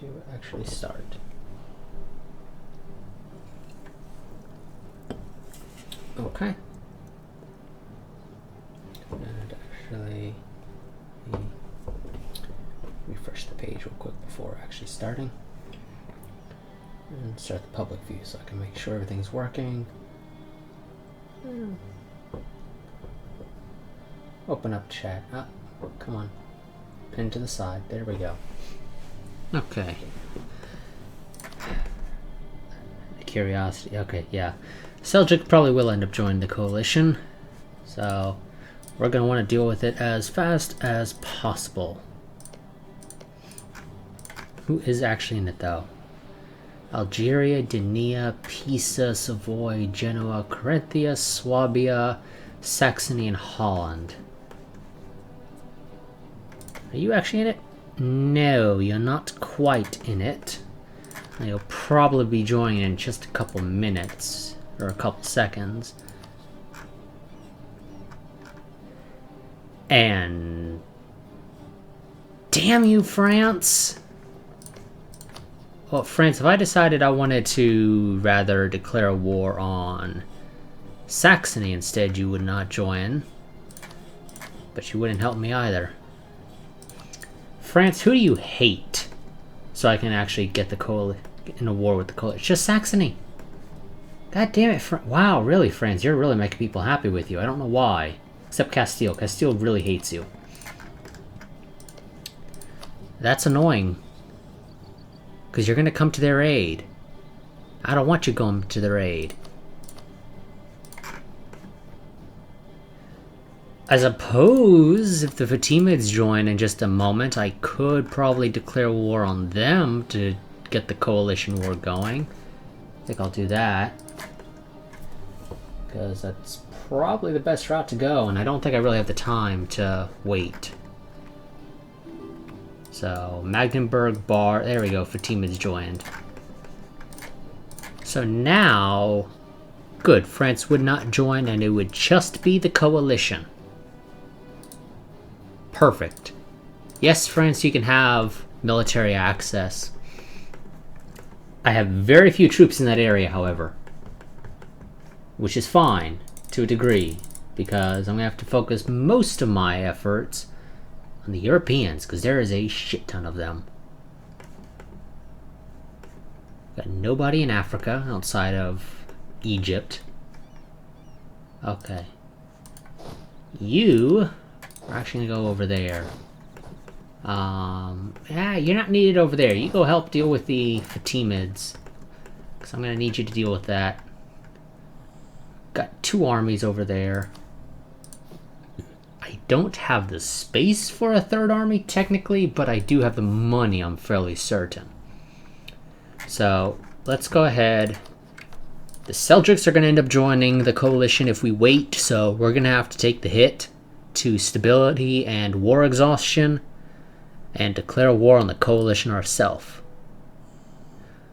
to actually start. Okay. And actually, refresh the page real quick before actually starting. And start the public view so I can make sure everything's working. Open up chat. Oh, come on. Pin to the side. There we go. Okay. Curiosity. Okay, yeah. Seljuk probably will end up joining the coalition. So we're going to want to deal with it as fast as possible. Who is actually in it though? Algeria, Denia, Pisa, Savoy, Genoa, Carinthia, Swabia, Saxony, and Holland. Are you actually in it? No, you're not quite in it. You'll probably be joining in just a couple minutes, or a couple seconds. And... damn you, France! Well, France, if I decided I wanted to rather declare a war on Saxony instead, you would not join. But you wouldn't help me either. France, who do you hate? So I can actually get the in a war with the coalition. It's just Saxony. God damn it, wow, really, France, you're really making people happy with you. I don't know why. Except Castile. Castile really hates you. That's annoying. Because you're going to come to their aid. I don't want you going to their aid. I suppose if the Fatimids join in just a moment, I could probably declare war on them to get the coalition war going. I think I'll do that. Because that's probably the best route to go, and I don't think I really have the time to wait. So, Magdeburg, Bar, there we go, Fatimids joined. So now, good, France would not join and it would just be the coalition. Perfect. Yes, France, you can have military access. I have very few troops in that area, however. Which is fine, to a degree, because I'm going to have to focus most of my efforts on the Europeans, because there is a shit ton of them. Got nobody in Africa outside of Egypt. Okay. You are actually going to go over there. Yeah, you're not needed over there. You go help deal with the Fatimids, because I'm going to need you to deal with that. Got 2 armies over there. I don't have the space for a 3rd army, technically, but I do have the money, I'm fairly certain. So, let's go ahead. The Seljuks are going to end up joining the coalition if we wait, so we're going to have to take the hit to stability and war exhaustion and declare war on the coalition ourselves.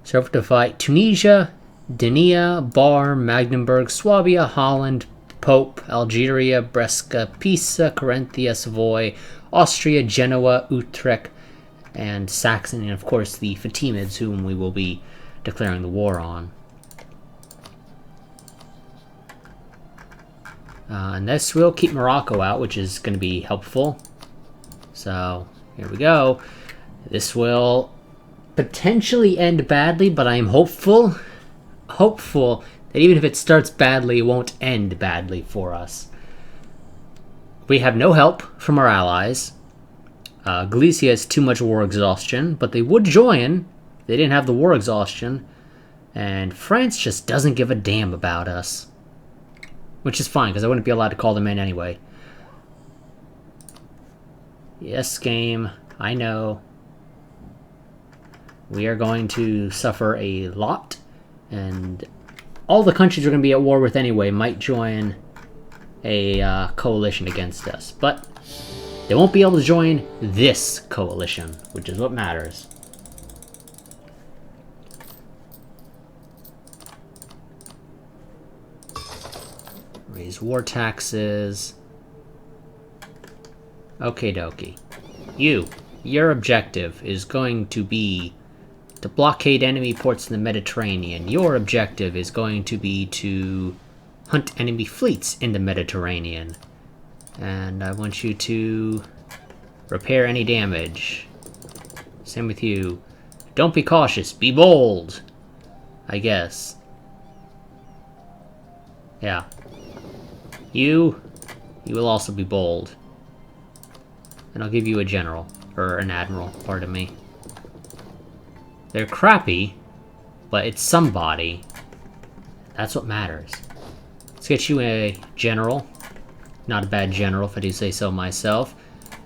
So, we have to fight Tunisia, Denia, Bar, Magdeburg, Swabia, Holland, Pope, Algeria, Brescia, Pisa, Carinthia, Savoy, Austria, Genoa, Utrecht, and Saxony, and of course the Fatimids, whom we will be declaring the war on. And this will keep Morocco out, which is going to be helpful. So, here we go. This will potentially end badly, but I am hopeful that even if it starts badly, it won't end badly for us. We have no help from our allies. Galicia has too much war exhaustion, but they would join. They didn't have the war exhaustion. And France just doesn't give a damn about us. Which is fine, because I wouldn't be allowed to call them in anyway. Yes, game. I know. We are going to suffer a lot. And all the countries we're going to be at war with anyway might join a coalition against us. But they won't be able to join this coalition, which is what matters. Raise war taxes. Okie dokie. Your objective is going to be to blockade enemy ports in the Mediterranean. Your objective is going to be to hunt enemy fleets in the Mediterranean. And I want you to repair any damage. Same with you. Don't be cautious, be bold! I guess. Yeah. You will also be bold. And I'll give you a general. Or an admiral, pardon me. They're crappy, but it's somebody. That's what matters. Let's get you a general. Not a bad general, if I do say so myself.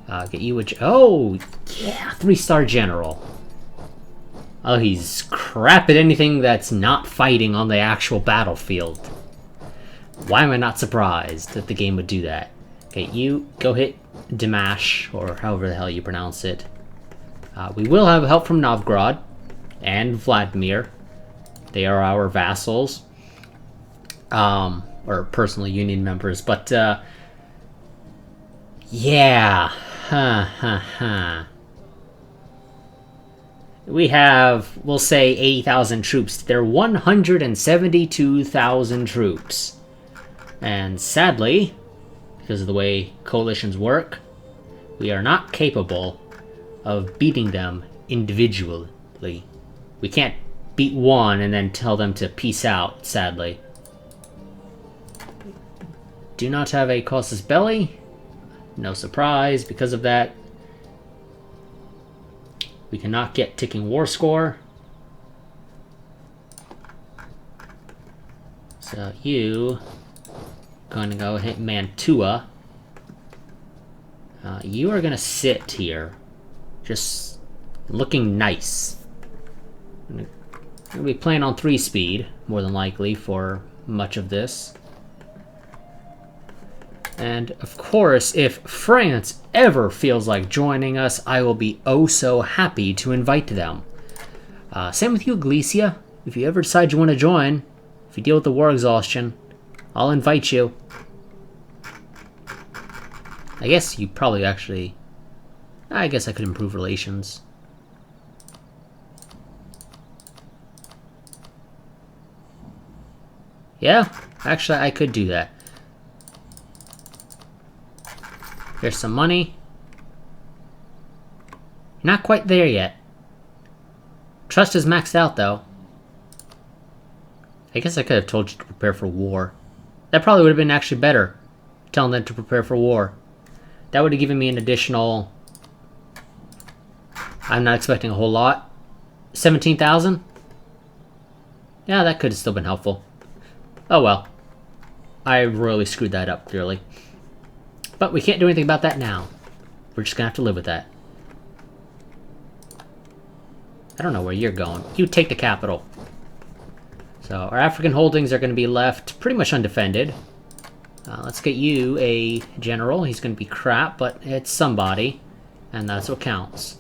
Get you a... Oh, yeah! 3-star general. Oh, he's crap at anything that's not fighting on the actual battlefield. Why am I not surprised that the game would do that? Okay, you go hit Dimash, or however the hell you pronounce it. We will have help from Novgorod and Vladimir. They are our vassals. Or personal union members, but, yeah. We have, we'll say, 80,000 troops. They're 172,000 troops. And sadly, because of the way coalitions work, we are not capable of beating them individually. We can't beat one and then tell them to peace out, sadly. Do not have a casus belli. No surprise because of that. We cannot get ticking war score. So you gonna go hit Mantua. You are gonna sit here, just looking nice. I'm gonna be playing on 3-speed, more than likely, for much of this. And, of course, if France ever feels like joining us, I will be oh so happy to invite them. Same with you, Galicia. If you ever decide you want to join, if you deal with the war exhaustion, I'll invite you. I guess you probably actually... I guess I could improve relations. Yeah, actually I could do that. Here's some money. Not quite there yet. Trust is maxed out, though. I guess I could have told you to prepare for war. That probably would have been actually better, telling them to prepare for war. That would have given me an additional... I'm not expecting a whole lot. 17,000? Yeah, that could have still been helpful. Oh well. I royally screwed that up, clearly. But we can't do anything about that now. We're just gonna have to live with that. I don't know where you're going. You take the capital. So our African holdings are gonna be left pretty much undefended. Let's get you a general. He's gonna be crap, but it's somebody. And that's what counts.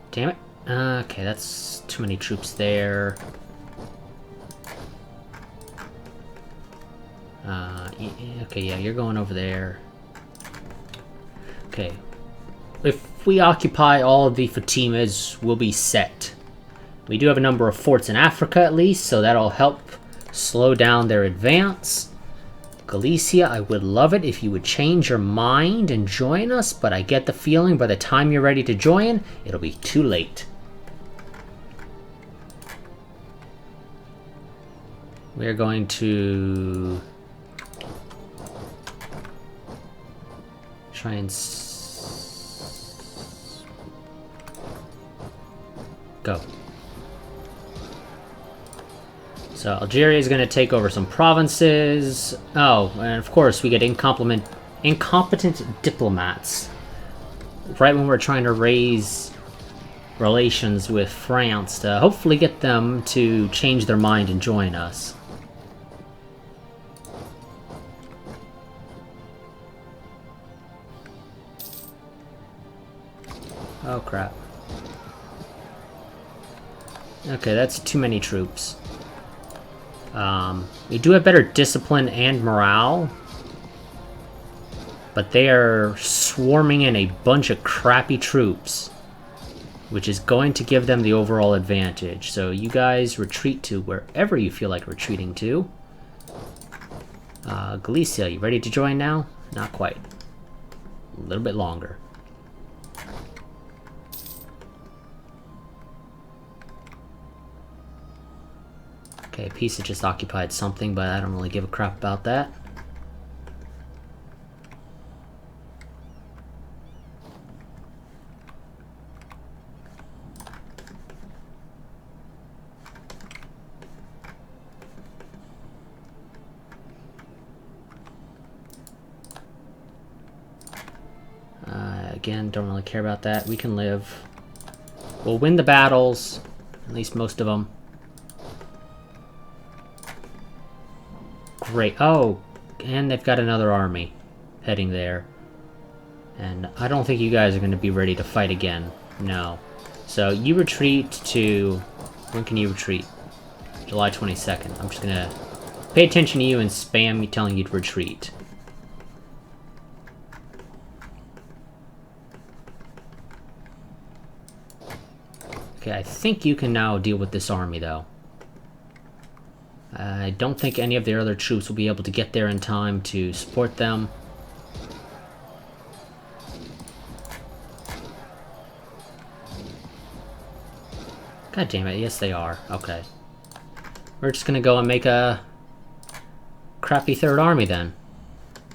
Damn it. Okay, that's too many troops there. Okay, yeah, you're going over there. Okay. If we occupy all of the Fatimas, we'll be set. We do have a number of forts in Africa, at least, so that'll help slow down their advance. Galicia, I would love it if you would change your mind and join us, but I get the feeling by the time you're ready to join, it'll be too late. We're going to try and go. So Algeria is going to take over some provinces. Oh, and of course we get incompetent diplomats. Right when we're trying to raise relations with France to hopefully get them to change their mind and join us. Oh crap. Okay, that's too many troops. We do have better discipline and morale, But they are swarming in a bunch of crappy troops, which is going to give them the overall advantage. So you guys retreat to wherever you feel like retreating to. Galicia, you ready to join now? Not quite. A little bit longer. Okay, Pisa just occupied something, but I don't really give a crap about that. Again, don't really care about that. We can live. We'll win the battles, at least most of them. Great. Oh, and they've got another army heading there. And I don't think you guys are going to be ready to fight again. No. So you retreat to... When can you retreat? July 22nd. I'm just going to pay attention to you and spam me telling you to retreat. Okay, I think you can now deal with this army, though. I don't think any of their other troops will be able to get there in time to support them. God damn it, yes they are. Okay. We're just gonna go and make a crappy third army then.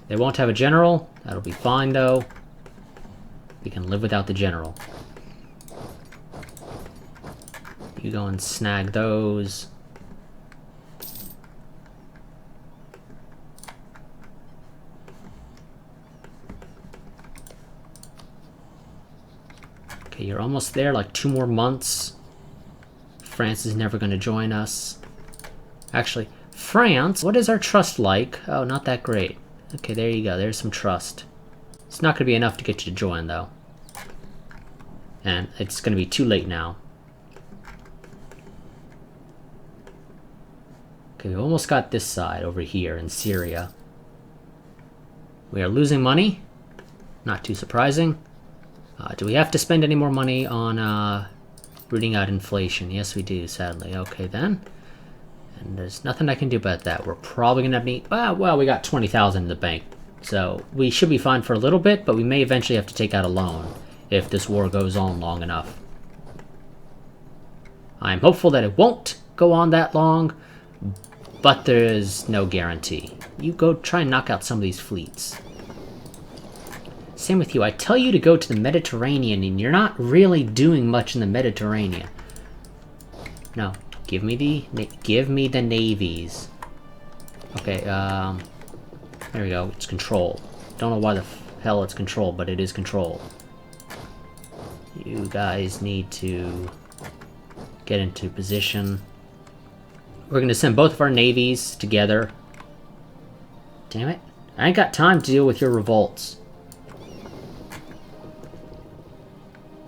They won't have a general. That'll be fine, though. We can live without the general. You go and snag those. Okay, you're almost there, like 2 more months. France is never going to join us. Actually, France, what is our trust like? Oh, not that great. Okay, there you go, there's some trust. It's not going to be enough to get you to join, though. And it's going to be too late now. Okay, we almost got this side over here in Syria. We are losing money. Not too surprising. Do we have to spend any more money on rooting out inflation? Yes, we do, sadly. Okay, then. And there's nothing I can do about that. We're probably going to need... well, we got 20,000 in the bank. So we should be fine for a little bit, but we may eventually have to take out a loan if this war goes on long enough. I'm hopeful that it won't go on that long, but there is no guarantee. You go try and knock out some of these fleets. Same with you. I tell you to go to the Mediterranean, and you're not really doing much in the Mediterranean. No, give me the navies. Okay, there we go. It's control. Don't know why the hell it's control, but it is control. You guys need to get into position. We're going to send both of our navies together. Damn it. I ain't got time to deal with your revolts.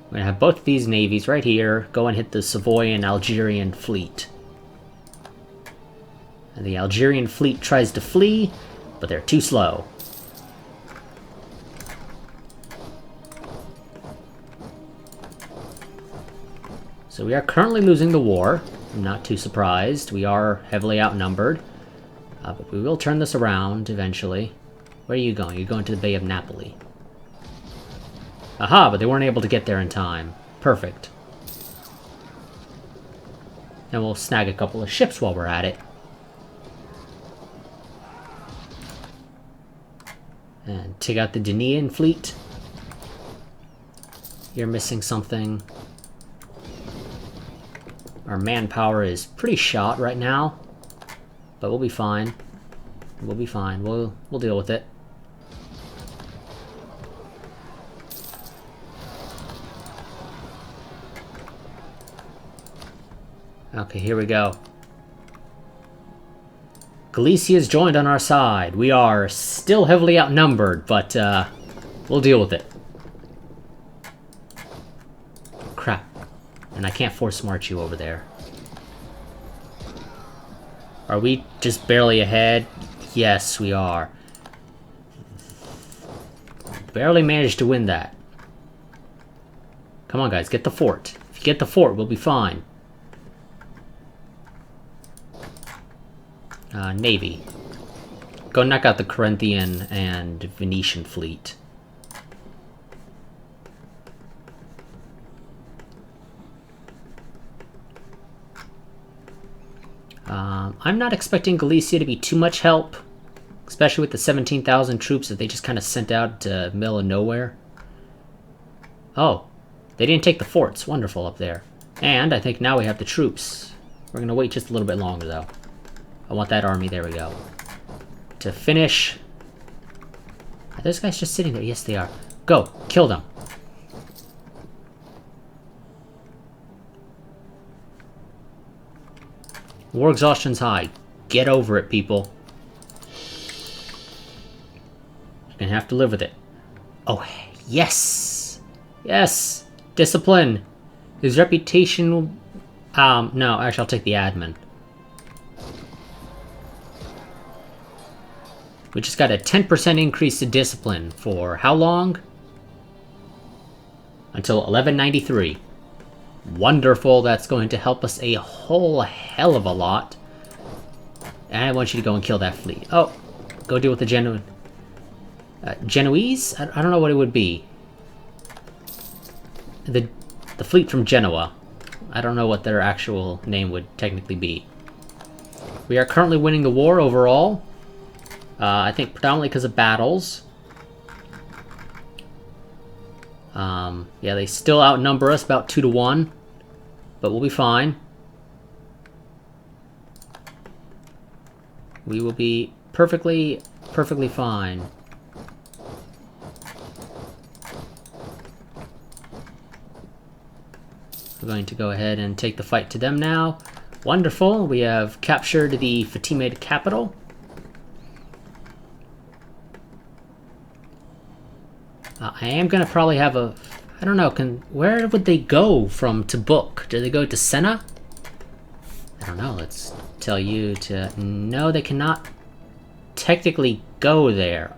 We're going to have both of these navies right here go and hit the Savoyan Algerian fleet. And the Algerian fleet tries to flee, but they're too slow. So we are currently losing the war. I'm not too surprised. We are heavily outnumbered. But we will turn this around eventually. Where are you going? You're going to the Bay of Napoli. Aha, but they weren't able to get there in time. Perfect. And we'll snag a couple of ships while we're at it. And take out the Danaan fleet. You're missing something. Our manpower is pretty shot right now, but we'll be fine. We'll be fine. We'll deal with it. Okay, here we go. Galicia's joined on our side. We are still heavily outnumbered, but we'll deal with it. Crap. And I can't force march you over there. Are we just barely ahead? Yes, we are. Barely managed to win that. Come on, guys, get the fort. If you get the fort, we'll be fine. Navy. Go knock out the Corinthian and Venetian fleet. I'm not expecting Galicia to be too much help, especially with the 17,000 troops that they just kind of sent out to middle of nowhere. Oh, they didn't take the forts. Wonderful up there. And I think now we have the troops. We're going to wait just a little bit longer, though. I want that army. There we go. To finish. Are those guys just sitting there? Yes, they are. Go. Kill them. War exhaustion's high. Get over it, people. You're gonna have to live with it. Oh, yes! Yes! Discipline! His reputation will... no, actually I'll take the admin. We just got a 10% increase to discipline for how long? Until 1193. Wonderful, that's going to help us a whole hell of a lot. And I want you to go and kill that fleet. Oh, go deal with the Genoese? I don't know what it would be. The fleet from Genoa. I don't know what their actual name would technically be. We are currently winning the war overall. I think predominantly because of battles. Yeah, they still outnumber us about 2 to 1. But we'll be fine. We will be perfectly fine. We're going to go ahead and take the fight to them now. Wonderful. We have captured the Fatimid capital. I am going to probably have a... I don't know, where would they go from Tabuk? Do they go to Senna? I don't know, let's tell you to... No, they cannot technically go there.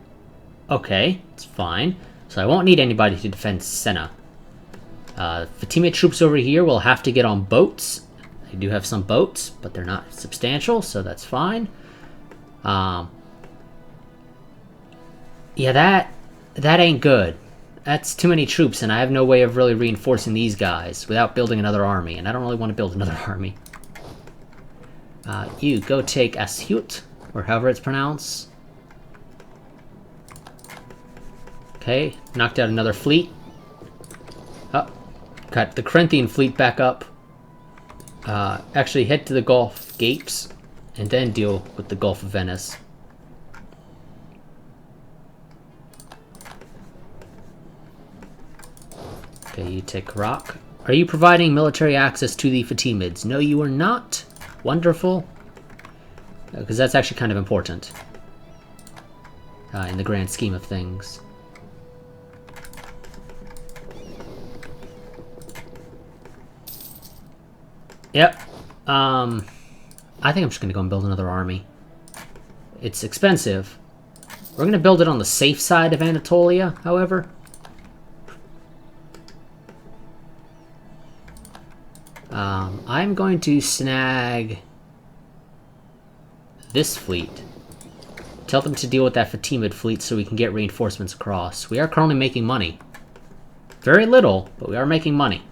Okay, it's fine. So I won't need anybody to defend Senna. Fatimid troops over here will have to get on boats. They do have some boats, but they're not substantial, so that's fine. Yeah, that ain't good. That's too many troops, and I have no way of really reinforcing these guys without building another army, and I don't really want to build another army. You go take Asyut, or however it's pronounced. Okay, knocked out another fleet. Oh, got the Corinthian fleet back up. Actually head to the Gulf Gapes, and then deal with the Gulf of Venice. Okay, you take Rock. Are you providing military access to the Fatimids? No, you are not. Wonderful. Because that's actually kind of important. In the grand scheme of things. Yep. I think I'm just going to go and build another army. It's expensive. We're going to build it on the safe side of Anatolia, however. I'm going to snag this fleet. Tell them to deal with that Fatimid fleet so we can get reinforcements across. We are currently making money. Very little, but we are making money.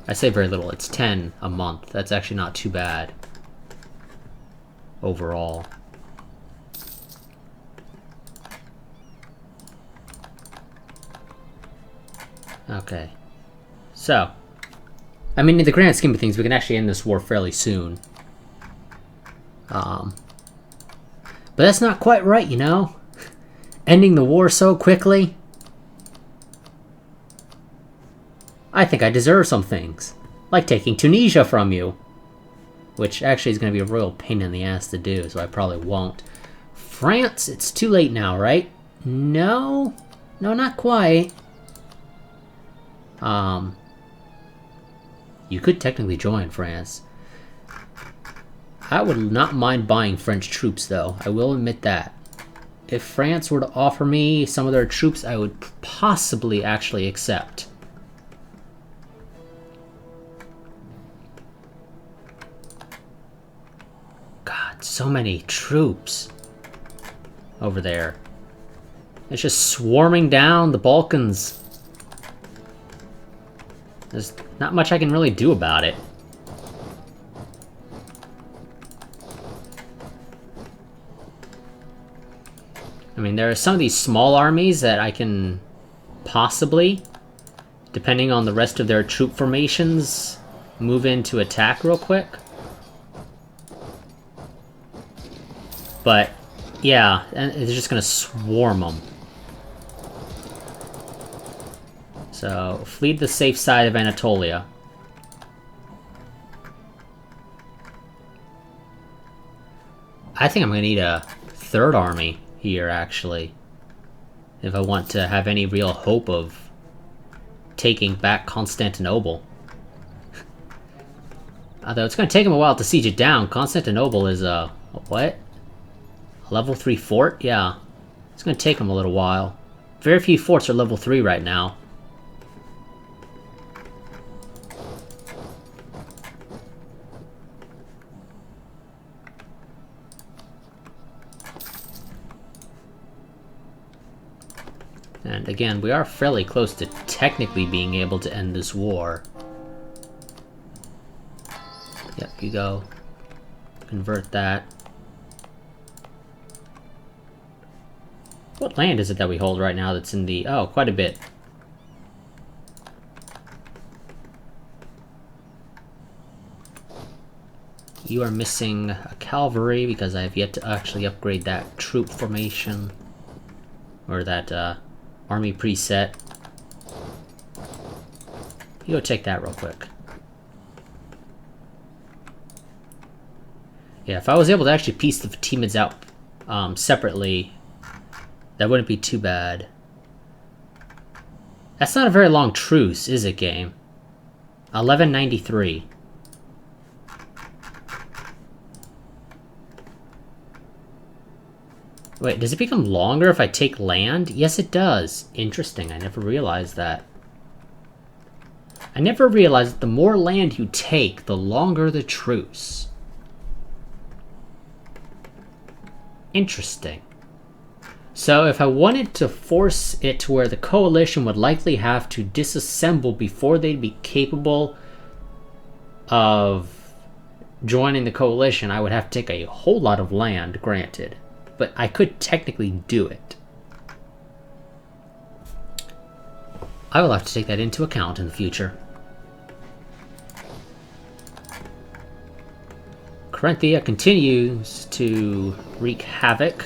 I say very little, it's 10 a month. That's actually not too bad. Overall. Okay. So, I mean, in the grand scheme of things, we can actually end this war fairly soon. But that's not quite right, you know? Ending the war so quickly. I think I deserve some things. Like taking Tunisia from you. Which actually is going to be a real pain in the ass to do, so I probably won't. France, it's too late now, right? No? No, not quite. You could technically join France. I would not mind buying French troops, though. I will admit that. if France were to offer me some of their troops, I would possibly actually accept. God, so many troops over there. It's just swarming down the Balkans. There's not much I can really do about it. I mean, there are some of these small armies that I can possibly, depending on the rest of their troop formations, move in to attack real quick. But, yeah, and it's just gonna swarm them. So, flee to the safe side of Anatolia. I think I'm gonna need a third army here, actually, if I want to have any real hope of taking back Constantinople. Although it's going to take them a while to siege it down. Constantinople is a what? A level 3 fort? Yeah. It's going to take them a little while. Very few forts are level 3 right now. And again, we are fairly close to technically being able to end this war. Yep, you go. Convert that. What land is it that we hold right now that's in the... Oh, quite a bit. You are missing a cavalry because I have yet to actually upgrade that troop formation. Or that, army preset. You go take that real quick. Yeah, if I was able to actually piece the Fatimids out separately, that wouldn't be too bad. That's not a very long truce, is it, game? 1193. Wait, does it become longer if I take land? Yes, it does. Interesting, I never realized that. I never realized that the more land you take, the longer the truce. Interesting. So if I wanted to force it to where the coalition would likely have to disassemble before they'd be capable of joining the coalition, I would have to take a whole lot of land, granted. But I could technically do it. I will have to take that into account in the future. Carinthia continues to wreak havoc.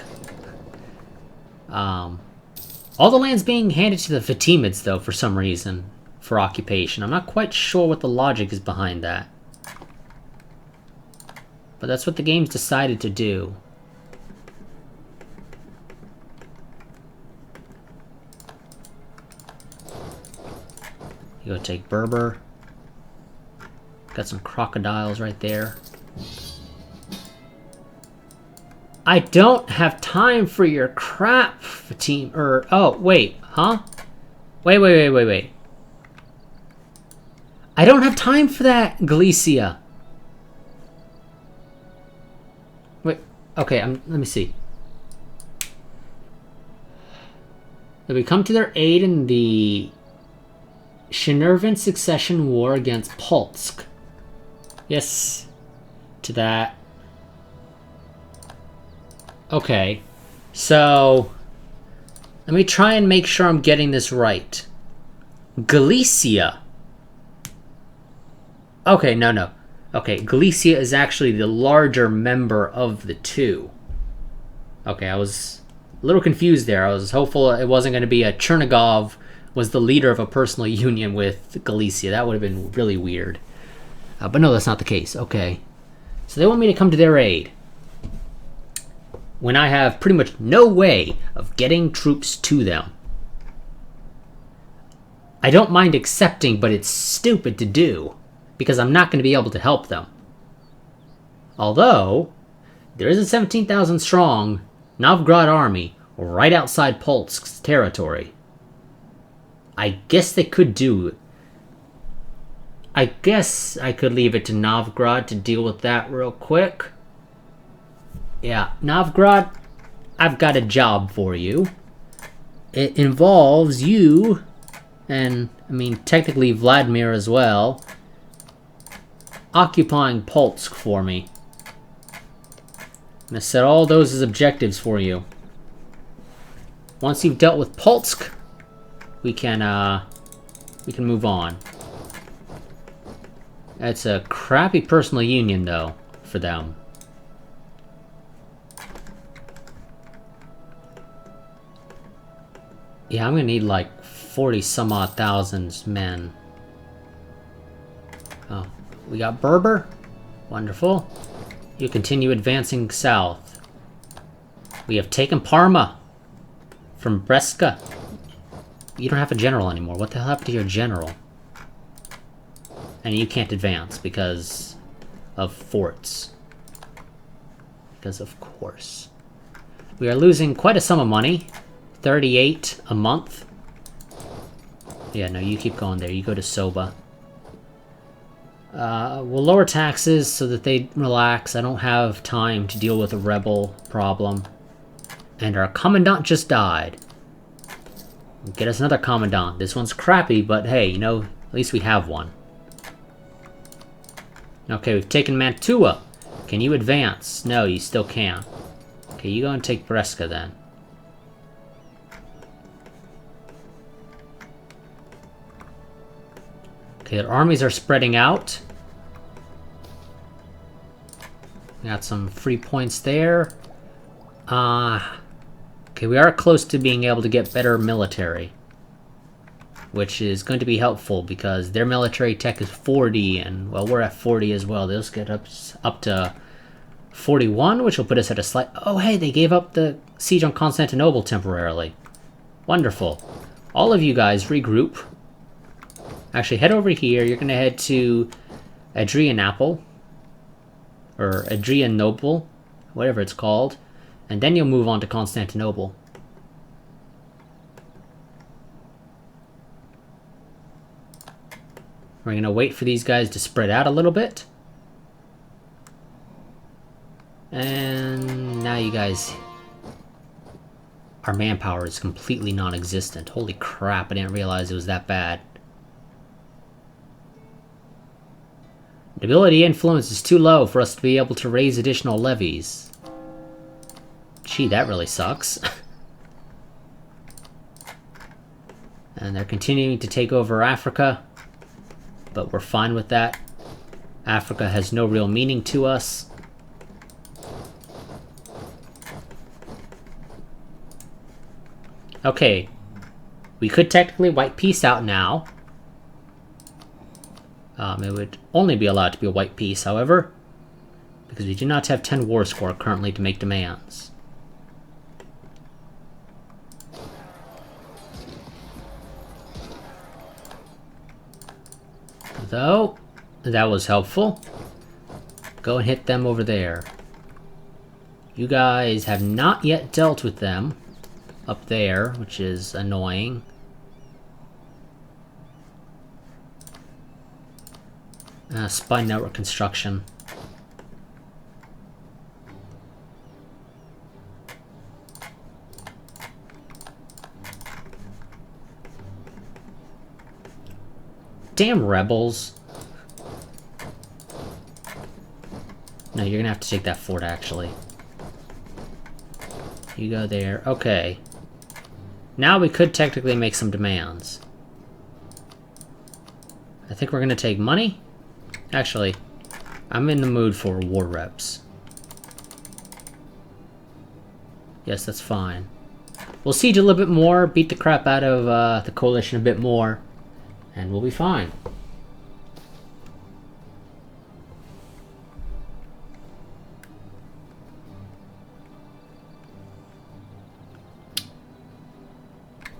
All the land's being handed to the Fatimids, though, for some reason, for occupation. I'm not quite sure what the logic is behind that. But that's what the game's decided to do. You go take Berber. Got some crocodiles right there. I don't have time for your crap, Fatim. Oh, wait, huh? Wait. I don't have time for that, Galicia. Wait, okay, let me see. Did we come to their aid in the Shinurvan succession war against Polsk? Yes, to that. Okay, so let me try and make sure I'm getting this right. Galicia. Okay, no. Okay, Galicia is actually the larger member of the two. Okay, I was a little confused there. I was hopeful it wasn't going to be a Chernigov was the leader of a personal union with Galicia. That would have been really weird. But no, that's not the case. Okay. So they want me to come to their aid when I have pretty much no way of getting troops to them. I don't mind accepting, but it's stupid to do, because I'm not going to be able to help them. Although, there is a 17,000 strong Novgorod army right outside Polsk's territory. I guess they could do it. I guess I could leave it to Novgorod to deal with that real quick. Yeah, Novgorod, I've got a job for you. It involves you, and I mean technically Vladimir as well, occupying Polsk for me. I'm gonna set all those as objectives for you. Once you've dealt with Polsk, we can move on. It's a crappy personal union though for them. Yeah, I'm gonna need like 40 some odd thousands men. Oh, we got Berber. Wonderful. You continue advancing south. We have taken Parma from Brescia. You don't have a general anymore. What the hell happened to your general? And you can't advance because of forts. Because of course. We are losing quite a sum of money. 38 a month. Yeah, no, you keep going there. You go to Soba. We'll lower taxes so that they relax. I don't have time to deal with a rebel problem. And our commandant just died. Get us another commandant. This one's crappy, but hey, you know, at least we have one. Okay, we've taken Mantua. Can you advance? No, you still can't. Okay, you go and take Brescia then. Okay, their armies are spreading out. Got some free points there. Okay, we are close to being able to get better military. Which is going to be helpful because their military tech is 40 and, well, we're at 40 as well. They'll get up to 41, which will put us at a slight... Oh, hey, they gave up the siege on Constantinople temporarily. Wonderful. All of you guys regroup. Actually, head over here. You're going to head to Adrianople. Or Adrianople. Whatever it's called. And then you'll move on to Constantinople. We're going to wait for these guys to spread out a little bit. And now you guys... Our manpower is completely non-existent. Holy crap, I didn't realize it was that bad. Nobility influence is too low for us to be able to raise additional levies. Gee, that really sucks. And they're continuing to take over Africa. But we're fine with that. Africa has no real meaning to us. Okay. We could technically wipe peace out now. It would only be allowed to be a white peace, however. Because we do not have 10 war score currently to make demands. Though, that was helpful. Go and hit them over there. You guys have not yet dealt with them up there, which is annoying. Spy network construction. Damn rebels. No, you're gonna have to take that fort, actually. You go there. Okay. Now we could technically make some demands. I think we're gonna take money. Actually, I'm in the mood for war reps. Yes, that's fine. We'll siege a little bit more, beat the crap out of the coalition a bit more, and we'll be fine.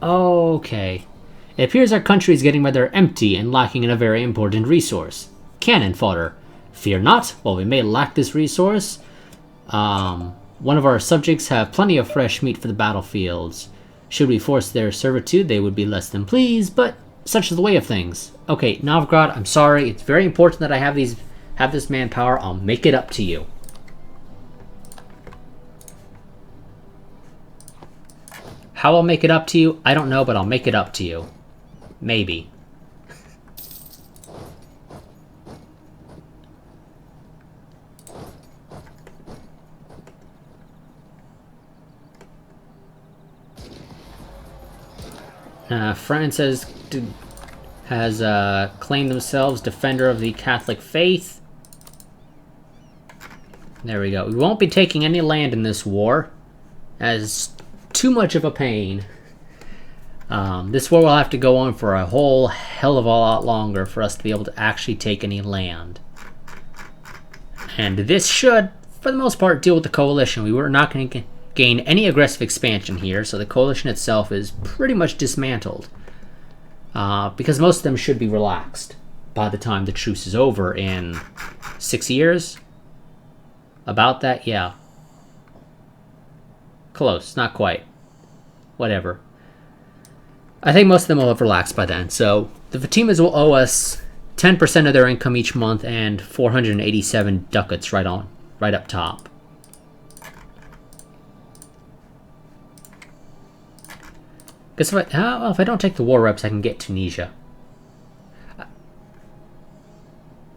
Okay. It appears our country is getting rather empty and lacking in a very important resource. Cannon fodder. Fear not, while we may lack this resource, One of our subjects have plenty of fresh meat for the battlefields. Should we force their servitude, they would be less than pleased, but such is the way of things. Okay, Novgorod, I'm sorry. It's very important that I have this manpower. I'll make it up to you. How I'll make it up to you, I don't know, but I'll make it up to you. Maybe. France has claimed themselves defender of the Catholic faith. There we go. We won't be taking any land in this war, as too much of a pain. This war will have to go on for a whole hell of a lot longer for us to be able to actually take any land. And this should, for the most part, deal with the coalition. We were not going to gain any aggressive expansion here, so the coalition itself is pretty much dismantled. Because most of them should be relaxed by the time the truce is over in 6 years. About that, yeah. Close, not quite. Whatever. I think most of them will have relaxed by then. So the Fatimas will owe us 10% of their income each month and 487 ducats right up top. Because if I don't take the war reps, I can get Tunisia.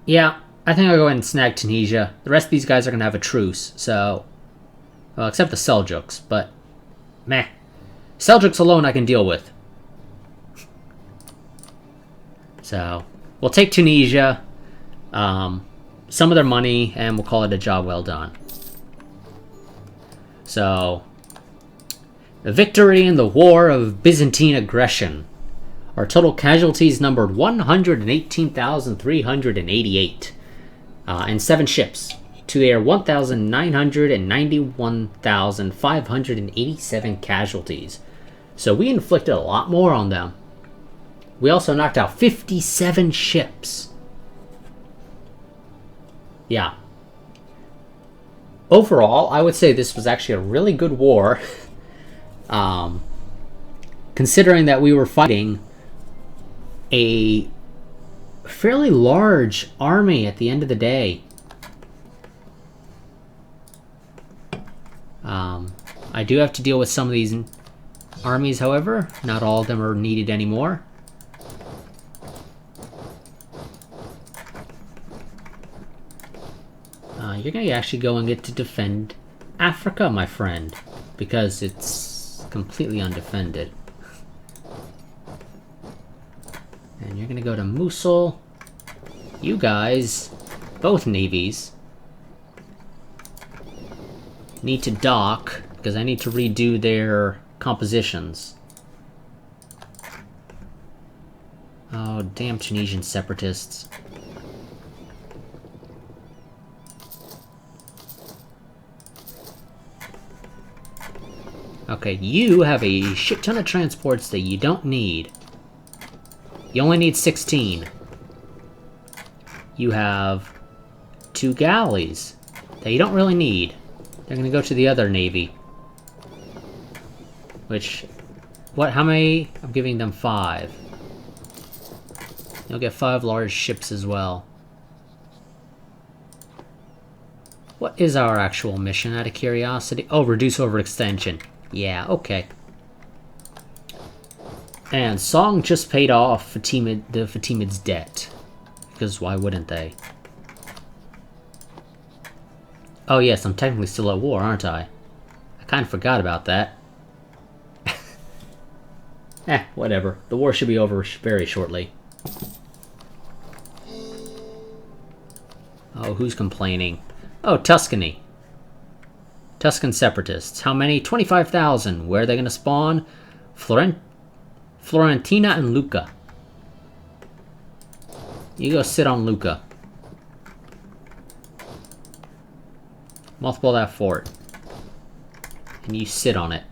Yeah, I think I'll go ahead and snag Tunisia. The rest of these guys are going to have a truce, so... Well, except the Seljuks, but... Meh. Seljuks alone I can deal with. So, we'll take Tunisia, some of their money, and we'll call it a job well done. So... The victory in the War of Byzantine Aggression. Our total casualties numbered 118,388. And 7 ships. To their 1,991,587 casualties. So we inflicted a lot more on them. We also knocked out 57 ships. Yeah. Overall, I would say this was actually a really good war. Considering that we were fighting a fairly large army at the end of the day. I do have to deal with some of these armies, however. Not all of them are needed anymore. You're going to actually go and get to defend Africa, my friend, because it's completely undefended. And you're going to go to Mosul. You guys, both navies, need to dock, because I need to redo their compositions. Oh, damn Tunisian separatists. Okay, you have a shit ton of transports that you don't need. You only need 16. You have 2 galleys that you don't really need. They're gonna go to the other navy. Which, how many? I'm giving them 5. You'll get 5 large ships as well. What is our actual mission, out of curiosity? Oh, reduce overextension. Yeah, okay. And Song just paid off the Fatimids' debt. Because why wouldn't they? Oh yes, I'm technically still at war, aren't I? I kind of forgot about that. Whatever. The war should be over very shortly. Oh, who's complaining? Oh, Tuscany. Tuscan separatists. How many? 25,000. Where are they going to spawn? Florentina and Lucca. You go sit on Lucca. Multiple that fort. And you sit on it.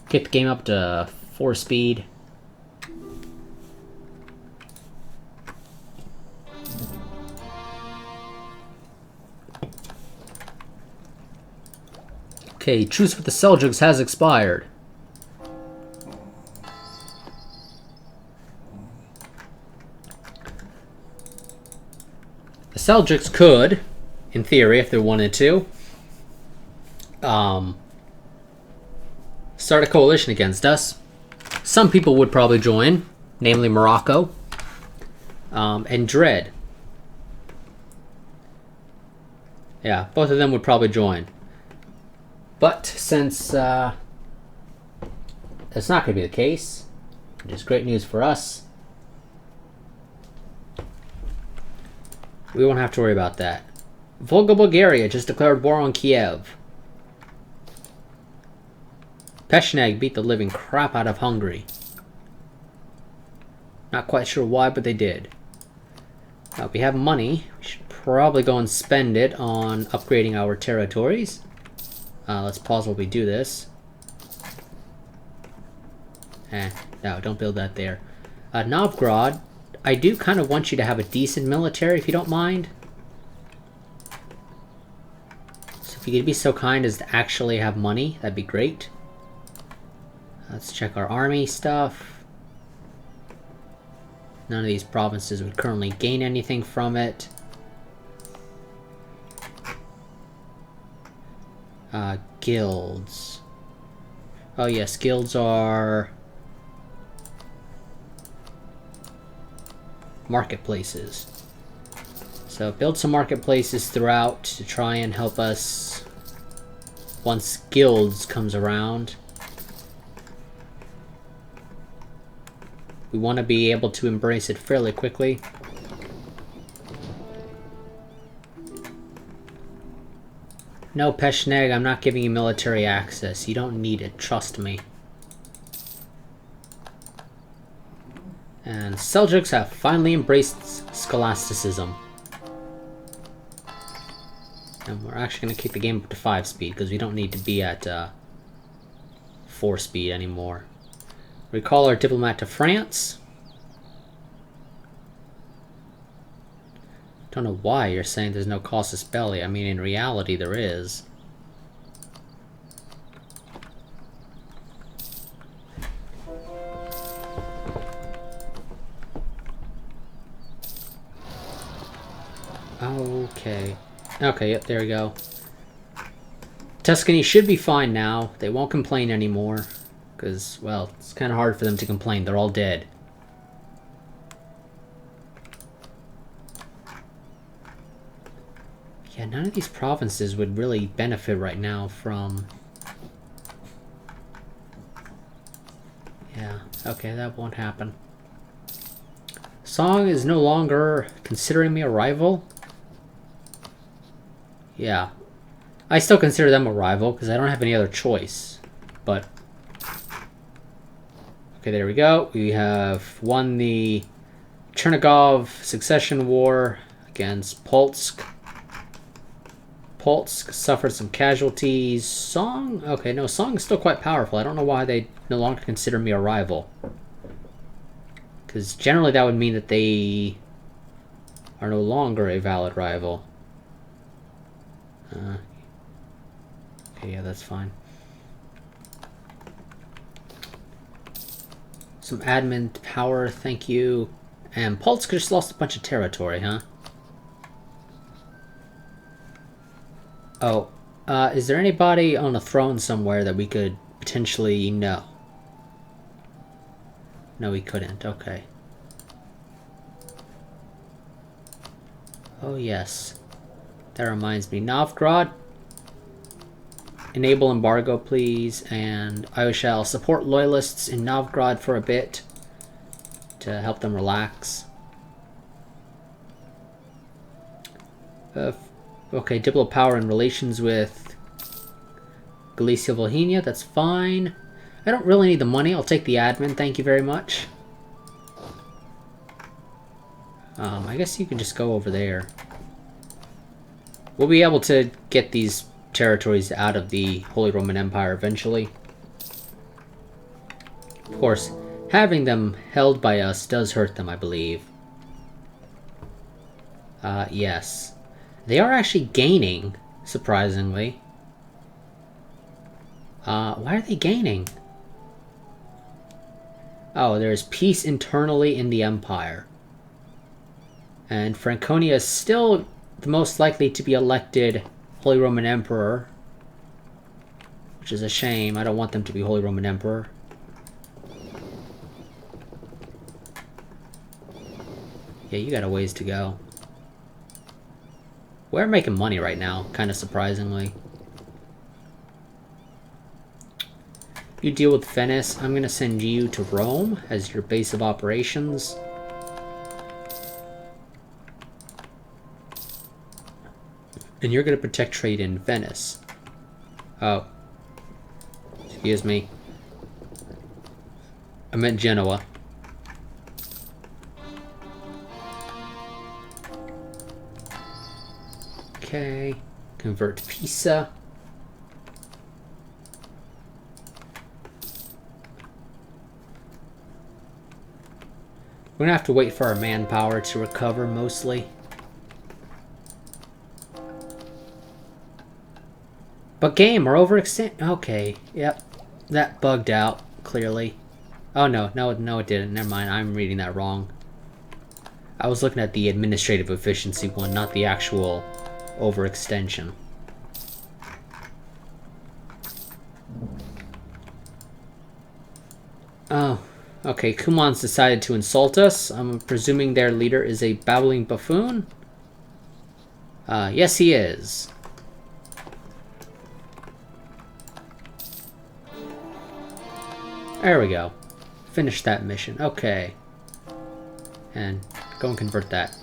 Get the game up to 4 speed. Okay, truce with the Seljuks has expired. The Seljuks could, in theory, if they wanted to, start a coalition against us. Some people would probably join, namely Morocco and Dread. Yeah, both of them would probably join. But since that's not going to be the case, which is great news for us, we won't have to worry about that. Volga, Bulgaria just declared war on Kiev. Pechneg beat the living crap out of Hungary. Not quite sure why, but they did. Now, we have money. We should probably go and spend it on upgrading our territories. Let's pause while we do this. No, don't build that there. Novgorod, I do kind of want you to have a decent military, if you don't mind. So if you could be so kind as to actually have money, that'd be great. Let's check our army stuff. None of these provinces would currently gain anything from it. Guilds. Oh yes, guilds are marketplaces. So build some marketplaces throughout to try and help us once guilds comes around. We want to be able to embrace it fairly quickly. No, Pechneg, I'm not giving you military access. You don't need it, trust me. And Seljuks have finally embraced scholasticism. And we're actually going to kick the game up to 5 speed, because we don't need to be at 4 speed anymore. Recall our diplomat to France. Don't know why you're saying there's no casus belli. I mean, in reality, there is. Okay. Okay, yep, there we go. Tuscany should be fine now. They won't complain anymore. Because, well, it's kind of hard for them to complain. They're all dead. Yeah, none of these provinces would really benefit right now from... Yeah, okay, that won't happen. Song is no longer considering me a rival. Yeah. I still consider them a rival because I don't have any other choice. But... Okay, there we go. We have won the Chernigov Succession War against Polsk. Polsk suffered some casualties. Song? Okay, no, Song is still quite powerful. I don't know why they no longer consider me a rival. Because generally that would mean that they are no longer a valid rival. Okay, yeah, that's fine. Some admin power, thank you. And Polsk just lost a bunch of territory, huh? Oh, is there anybody on a throne somewhere that we could potentially know? No, we couldn't. Okay. Oh, yes. That reminds me. Novgorod. Enable embargo, please. And I shall support loyalists in Novgorod for a bit to help them relax. Okay, diplo power in relations with Galicia, Volhynia. That's fine. I don't really need the money. I'll take the admin. Thank you very much. I guess you can just go over there. We'll be able to get these territories out of the Holy Roman Empire eventually. Of course, having them held by us does hurt them, I believe. Yes. They are actually gaining, surprisingly. Why are they gaining? Oh, there's peace internally in the Empire. And Franconia is still the most likely to be elected Holy Roman Emperor. Which is a shame. I don't want them to be Holy Roman Emperor. Yeah, you got a ways to go. We're making money right now, kind of surprisingly. You deal with Venice. I'm going to send you to Rome as your base of operations. And you're going to protect trade in Venice. Oh. Excuse me. I meant Genoa. Okay. Convert Pisa. We're gonna have to wait for our manpower to recover, mostly. But game, we're overextended. Okay, yep. That bugged out, clearly. Oh no, it didn't. Never mind, I'm reading that wrong. I was looking at the administrative efficiency one, not the actual overextension. Oh. Okay, Kumon's decided to insult us. I'm presuming their leader is a babbling buffoon? Yes, he is. There we go. Finish that mission. Okay. And go and convert that.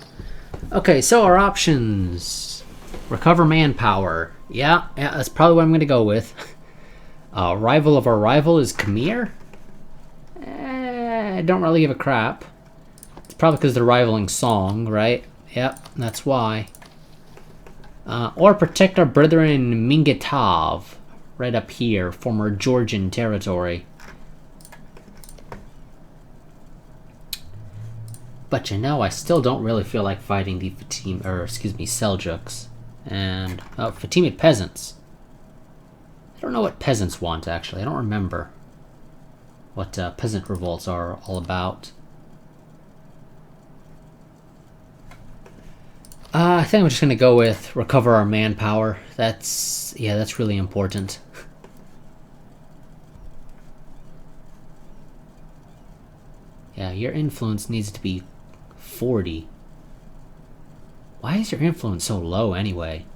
Okay, so our options. Recover manpower. Yeah, that's probably what I'm going to go with. Rival of our rival is Khmer. I don't really give a crap. It's probably because they're rivaling Song, right? Yep, that's why. Or protect our brethren Mingitav, right up here, former Georgian territory. But you know, I still don't really feel like fighting the Seljuks. And, Fatimid peasants. I don't know what peasants want, actually. I don't remember what peasant revolts are all about. I think I'm just gonna go with recover our manpower. That's really important. Yeah, your influence needs to be 40. Why is your influence so low anyway?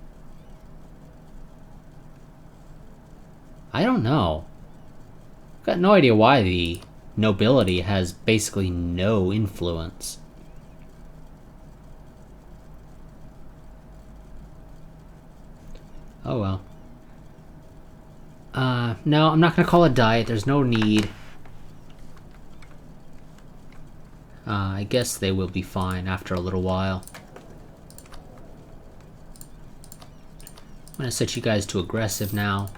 I don't know. Got no idea why the nobility has basically no influence. Oh well. No, I'm not gonna call it diet. There's no need. I guess they will be fine after a little while. I'm gonna set you guys to aggressive now.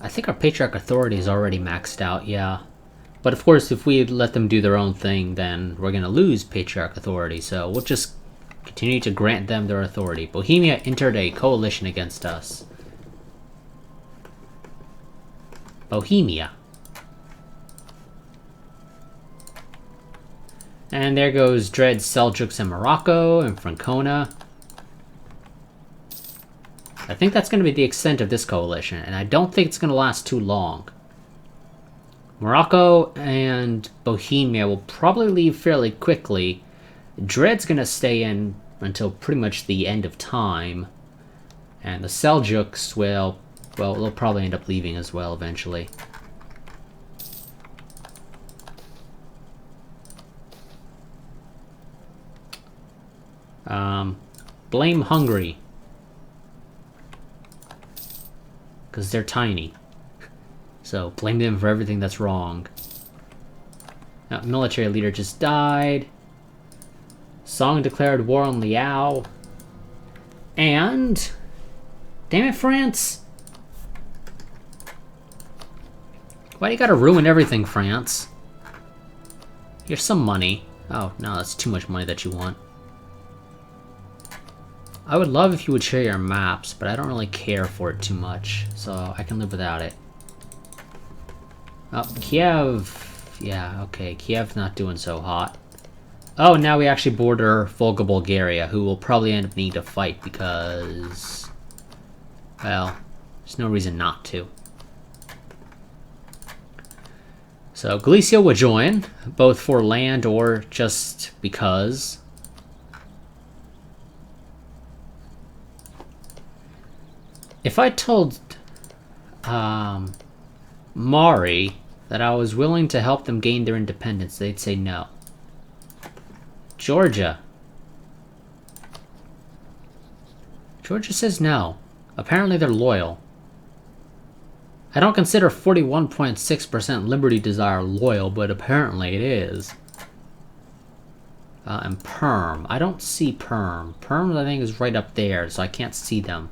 I think our Patriarch Authority is already maxed out, yeah. But of course, if we let them do their own thing, then we're gonna lose Patriarch Authority, so we'll just continue to grant them their authority. Bohemia entered a coalition against us. Bohemia. And there goes Dread Seljuks and Morocco and Francona. I think that's going to be the extent of this coalition, and I don't think it's going to last too long. Morocco and Bohemia will probably leave fairly quickly. Dread's going to stay in until pretty much the end of time. And the Seljuks will, well, they'll probably end up leaving as well eventually. Blame Hungary. Because they're tiny. So, blame them for everything that's wrong. Now, military leader just died. Song declared war on Liao. And... damn it, France! Why do you gotta ruin everything, France? Here's some money. Oh, no, that's too much money that you want. I would love if you would share your maps, but I don't really care for it too much, so I can live without it. Oh, Kiev. Yeah, okay, Kiev's not doing so hot. Oh, now we actually border Volga, Bulgaria, who will probably end up needing to fight because... well, there's no reason not to. So Galicia will join, both for land or just because. If I told Mari that I was willing to help them gain their independence, they'd say no. Georgia. Georgia says no. Apparently they're loyal. I don't consider 41.6% Liberty Desire loyal, but apparently it is. And Perm. I don't see Perm. Perm, I think, is right up there, so I can't see them.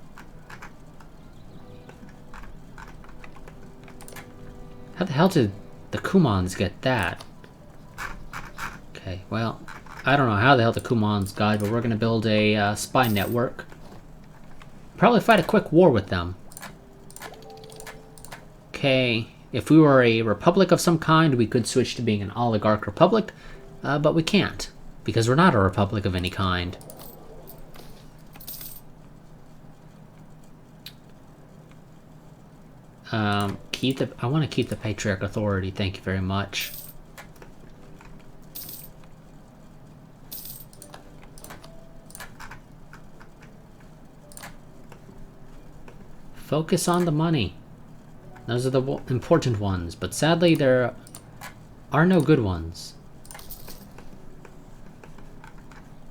How the hell did the Kumans get that? Okay, well, I don't know how the hell the Kumans got it, but we're going to build a spy network. Probably fight a quick war with them. Okay, if we were a republic of some kind, we could switch to being an oligarch republic, but we can't, because we're not a republic of any kind. I want to keep the Patriarch Authority, thank you very much. Focus on the money. Those are the important ones, but sadly there are no good ones.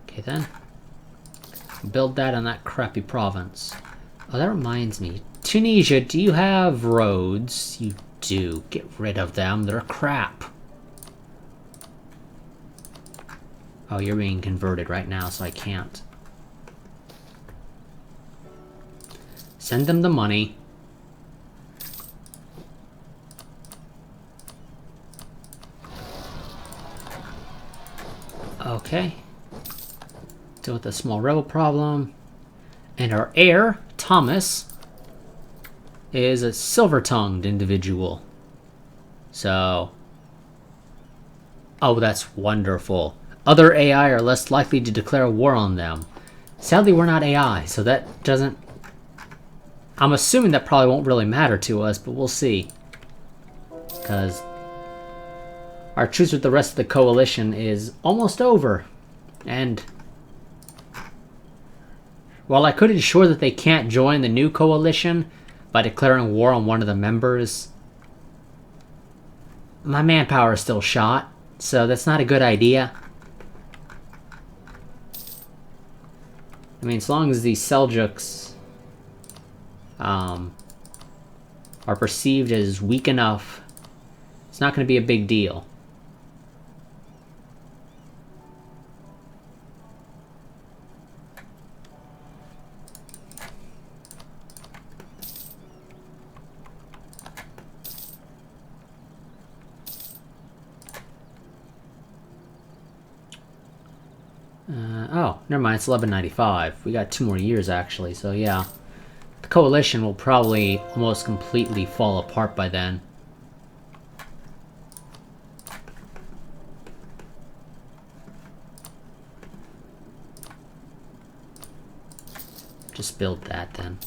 Okay then. Build that on that crappy province. Oh, that reminds me. Tunisia, do you have roads? You do. Get rid of them. They're crap. Oh, you're being converted right now, so I can't. Send them the money. Okay. Deal with the small rebel problem. And our heir, Thomas, is a silver-tongued individual. So... oh, that's wonderful. Other AI are less likely to declare war on them. Sadly, we're not AI, so that doesn't... I'm assuming that probably won't really matter to us, but we'll see. Because our truce with the rest of the coalition is almost over. And while I could ensure that they can't join the new coalition by declaring war on one of the members, my manpower is still shot, so that's not a good idea. I mean, as long as these Seljuks are perceived as weak enough, it's not going to be a big deal. Oh, never mind, it's 1195. We got 2 more years, actually, so yeah. The coalition will probably almost completely fall apart by then. Just build that, then.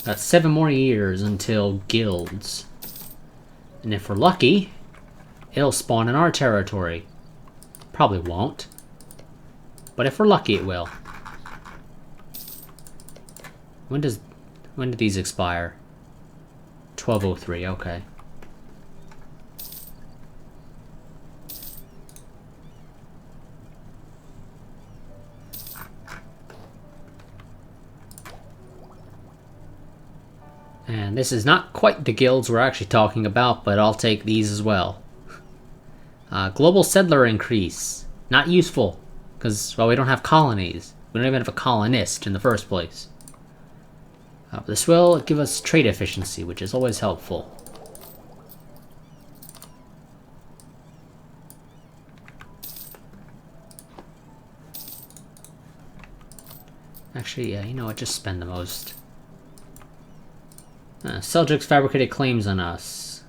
Got 7 more years until guilds. And if we're lucky, it'll spawn in our territory. Probably won't. But if we're lucky, it will. When do these expire? 1203, okay. And this is not quite the guilds we're actually talking about, but I'll take these as well. Global settler increase. Not useful, because, well, we don't have colonies. We don't even have a colonist in the first place. But this will give us trade efficiency, which is always helpful. Actually, yeah, you know what? Just spend the most. Seljuks fabricated claims on us.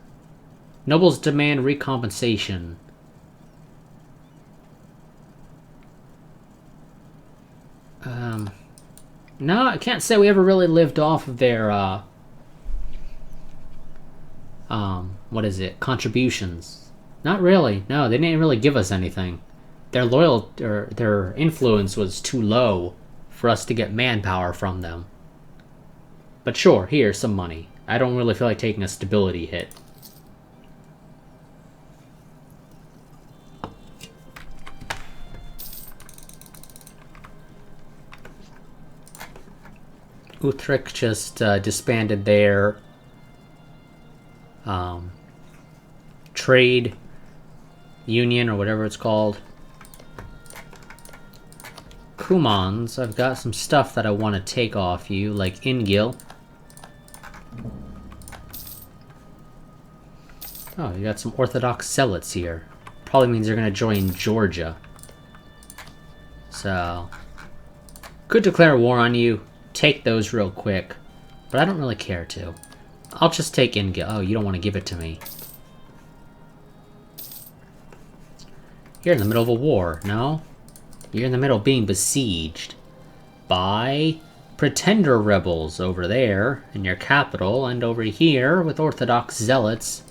Nobles demand recompensation. No, I can't say we ever really lived off of their, what is it? Contributions. Not really. No, they didn't really give us anything. Their influence was too low for us to get manpower from them. But sure, here's some money. I don't really feel like taking a stability hit. Utrecht just disbanded their trade union or whatever it's called. Kumans, I've got some stuff that I want to take off you, like Ingil. Oh, you got some Orthodox zealots here. Probably means they're going to join Georgia. So, could declare war on you. Take those real quick. But I don't really care to. I'll just take Ingil. Oh, you don't want to give it to me. You're in the middle of a war, no? You're in the middle of being besieged by pretender rebels over there in your capital, and over here with Orthodox zealots.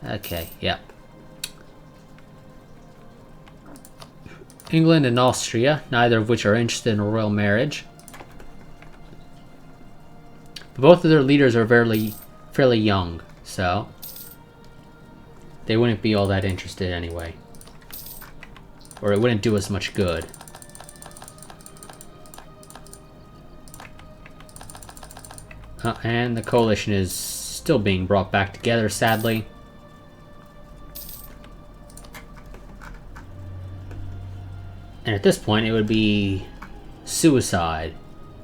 Okay, yep. England and Austria, neither of which are interested in a royal marriage. But both of their leaders are fairly young, so they wouldn't be all that interested anyway. Or it wouldn't do us much good. And the coalition is still being brought back together, sadly. And at this point, it would be suicide,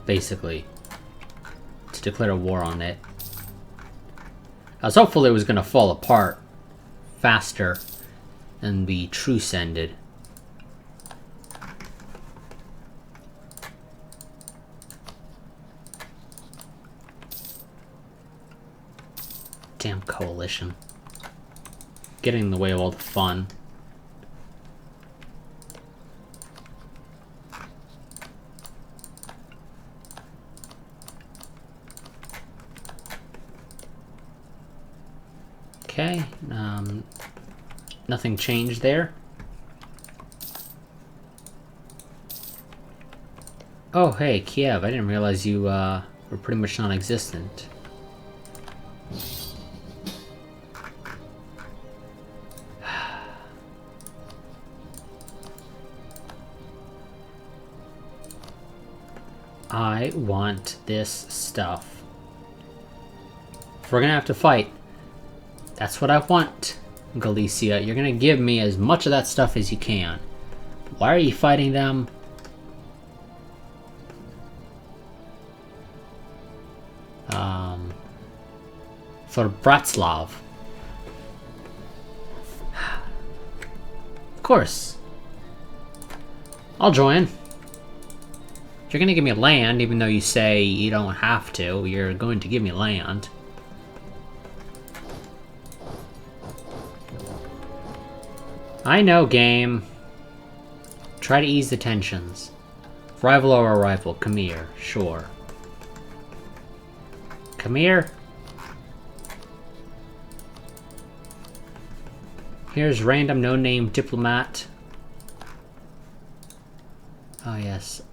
basically, to declare a war on it. I was hopeful it was going to fall apart faster and the truce ended. Damn coalition. Getting in the way of all the fun. Okay, nothing changed there. Oh, hey, Kiev, I didn't realize you were pretty much non-existent. I want this stuff. If we're gonna have to fight, that's what I want, Galicia. You're gonna give me as much of that stuff as you can. Why are you fighting them? For Bratslav. Of course. I'll join. You're gonna give me land, even though you say you don't have to. You're going to give me land. I know, game. Try to ease the tensions. Rival or rival, come here. Sure. Come here. Here's random no-name diplomat. Oh, yes.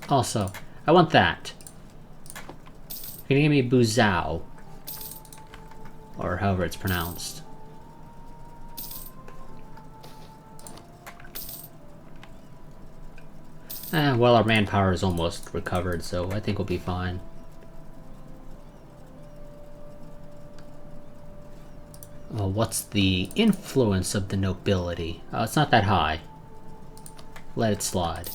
Also, I want that. You're gonna give me Buzao. Or however it's pronounced. Well, our manpower is almost recovered, so I think we'll be fine. Well, what's the influence of the nobility? Oh, it's not that high. Let it slide.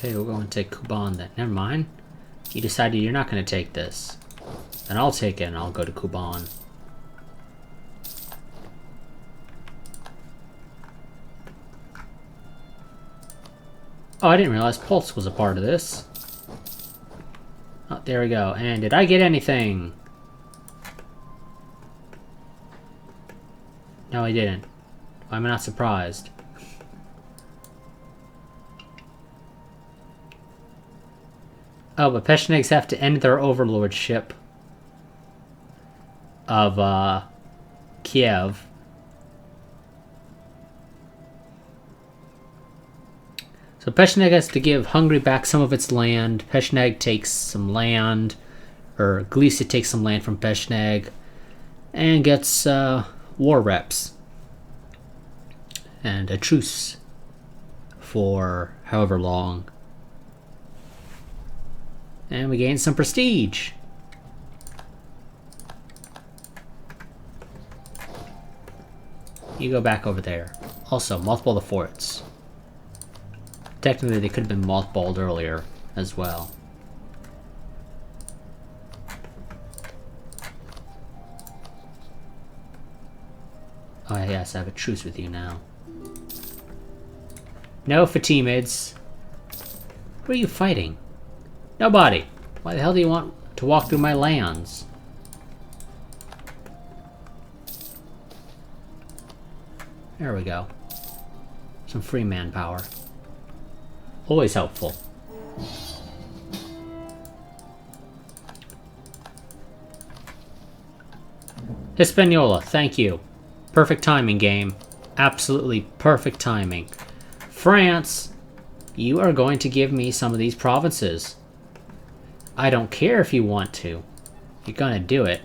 Okay, we're going to take Kuban then. Never mind. You decided you're not going to take this. Then I'll take it and I'll go to Kuban. Oh, I didn't realize Pulse was a part of this. Oh, there we go. And did I get anything? No, I didn't. Why am I not surprised? Oh, but Pechenegs have to end their overlordship of Kiev. So Pecheneg has to give Hungary back some of its land. Pecheneg takes some land, or Galicia takes some land from Pecheneg, and gets war reps and a truce for however long. And we gain some prestige. You go back over there. Also, mothball the forts. Technically, they could have been mothballed earlier as well. Oh yes, I have a truce with you now. No Fatimids. Who are you fighting? Nobody! Why the hell do you want to walk through my lands? There we go. Some free manpower. Always helpful. Hispaniola, thank you. Perfect timing, game. Absolutely perfect timing. France, you are going to give me some of these provinces. I don't care if you want to. You're gonna do it.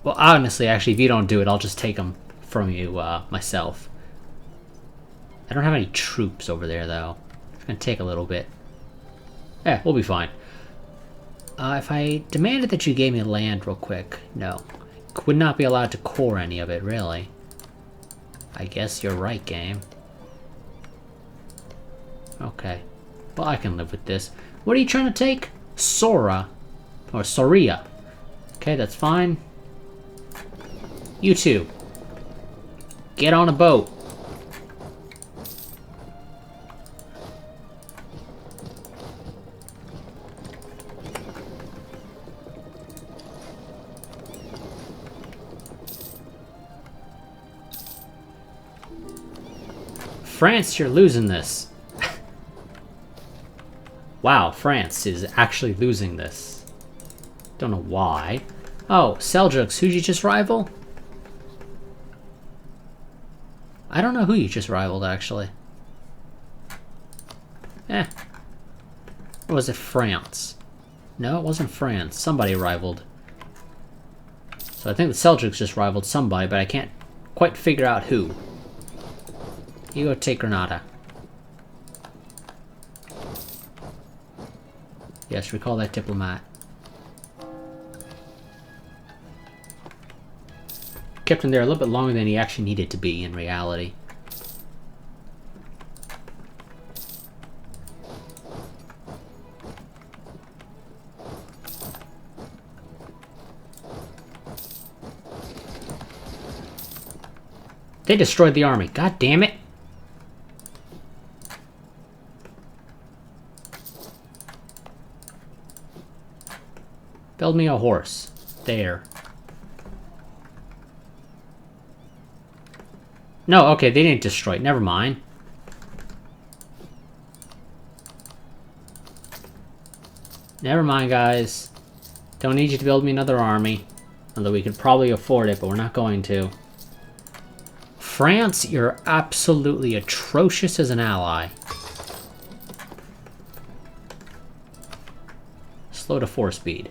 Well, honestly, actually, if you don't do it, I'll just take them from you myself. I don't have any troops over there, though. It's gonna take a little bit. Yeah, we'll be fine. If I demanded that you gave me land real quick, no. Would not be allowed to core any of it, really. I guess you're right, game. Okay. Well, I can live with this. What are you trying to take? Sora. Or Soria. Okay, that's fine. You two. Get on a boat. France, you're losing this. Wow, France is actually losing this. Don't know why. Oh, Seljuks, who'd you just rival? I don't know who you just rivaled, actually. Or was it France? No, it wasn't France. Somebody rivaled. So I think the Seljuks just rivaled somebody, but I can't quite figure out who. You go take Granada. Yes, recall that diplomat. Kept him there a little bit longer than he actually needed to be in reality. They destroyed the army. God damn it. Build me a horse. There. No, okay, they didn't destroy it. Never mind. Never mind, guys. Don't need you to build me another army. Although we could probably afford it, but we're not going to. France, you're absolutely atrocious as an ally. Slow to 4 speed.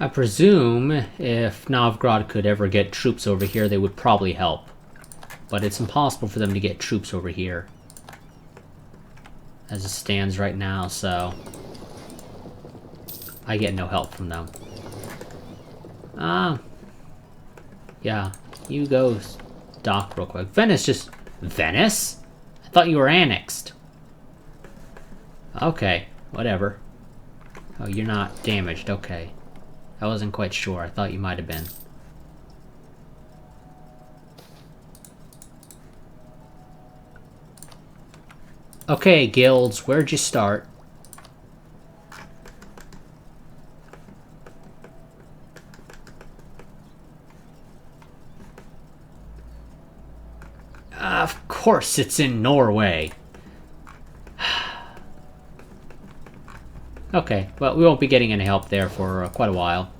I presume if Novgorod could ever get troops over here, they would probably help. but it's impossible for them to get troops over here as it stands right now, so I get no help from them. Yeah, you go dock real quick. Venice just... Venice? I thought you were annexed. Okay, whatever. Oh, you're not damaged, okay. I wasn't quite sure, I thought you might have been. Okay, guilds, where'd you start? Of course it's in Norway. Okay, well, we won't be getting any help there for quite a while.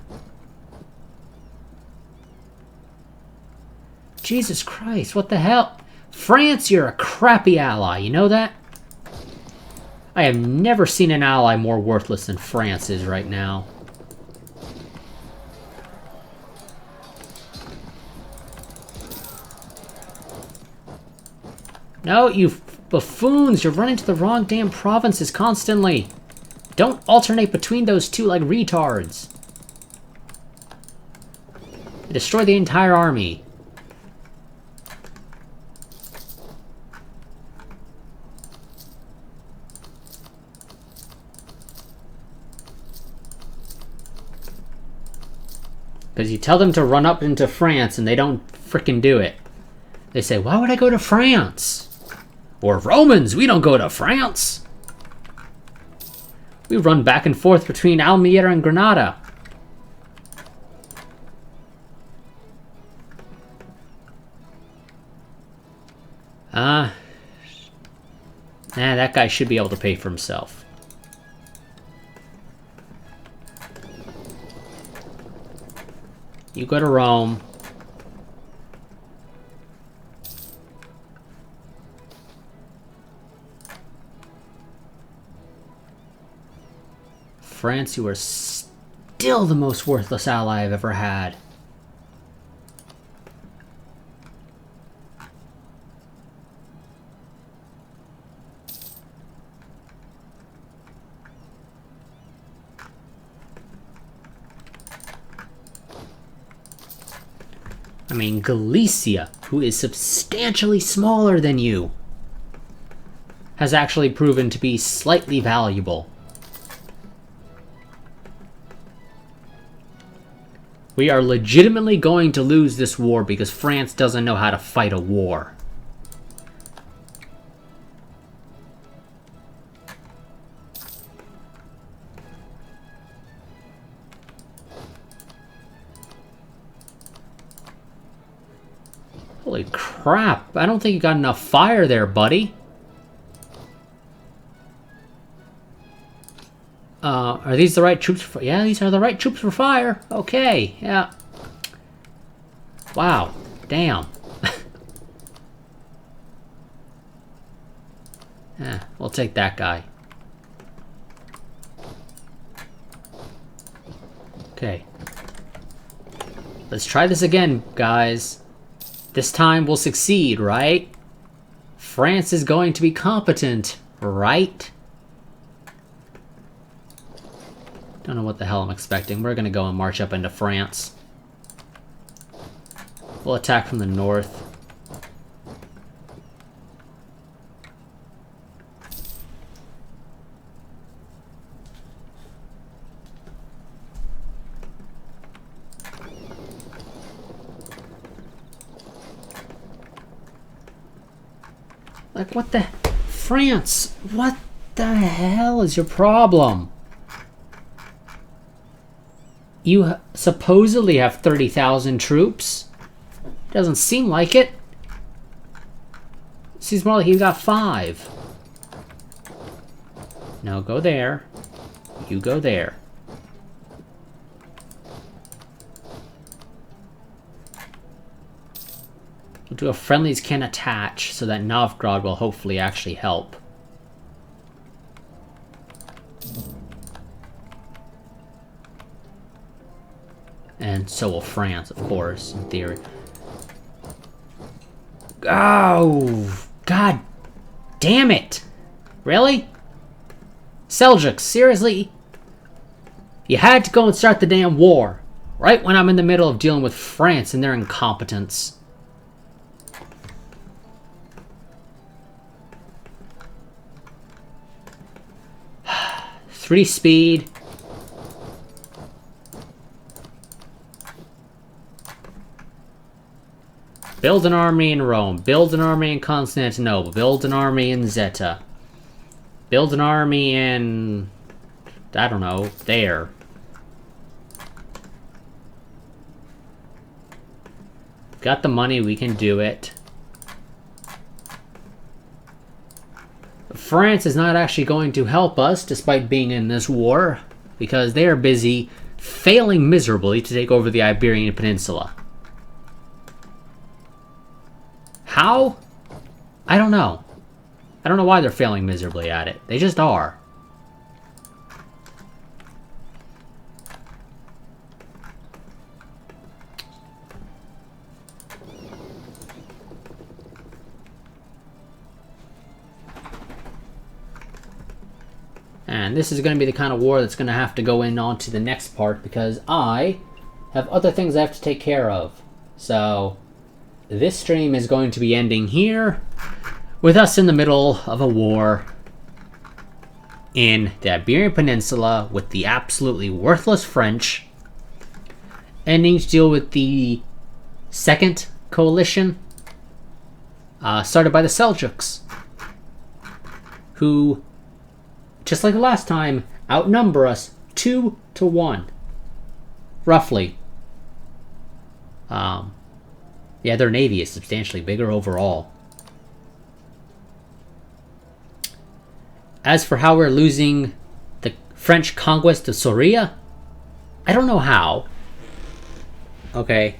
Jesus Christ, what the hell? France, you're a crappy ally, you know that? I have never seen an ally more worthless than France is right now. No, you buffoons! You're running to the wrong damn provinces constantly! Don't alternate between those two like retards! Destroy the entire army. Because you tell them to run up into France and they don't frickin' do it. They say, why would I go to France? We're Romans, we don't go to France. We run back and forth between Almeida and Granada. That guy should be able to pay for himself. You go to Rome. France, you are still the most worthless ally I've ever had. I mean, Galicia, who is substantially smaller than you, has actually proven to be slightly valuable. We are legitimately going to lose this war because France doesn't know how to fight a war. Holy crap, I don't think you got enough fire there, buddy. Are these the right troops for... Yeah, these are the right troops for fire. Okay, yeah. Wow, damn. We'll take that guy. Okay. Let's try this again, guys. This time we'll succeed, right? France is going to be competent, right? Don't know what the hell I'm expecting. We're gonna go and march up into France. We'll attack from the north. Like, what the... France! What the hell is your problem? You supposedly have 30,000 troops. Doesn't seem like it. Seems more like you got 5. No, go there. You go there. We'll do a friendlies can attach so that Novgorod will hopefully actually help. And so will France, of course, in theory. Oh, god damn it. Really? Seljuks, seriously? You had to go and start the damn war. Right when I'm in the middle of dealing with France and their incompetence. Three speed. Build an army in Rome. Build an army in Constantinople. Build an army in Zeta. Build an army in... I don't know, there. Got the money, we can do it. France is not actually going to help us, despite being in this war, because they are busy failing miserably to take over the Iberian Peninsula. How? I don't know. I don't know why they're failing miserably at it. They just are. And this is going to be the kind of war that's going to have to go in on to the next part, because I have other things I have to take care of. So this stream is going to be ending here, with us in the middle of a war in the Iberian Peninsula with the absolutely worthless French, ending to deal with the second coalition started by the Seljuks, who, just like the last time, outnumber us 2-1. Roughly. Yeah, their navy is substantially bigger overall. As for how we're losing the French conquest of Soria, I don't know how. Okay.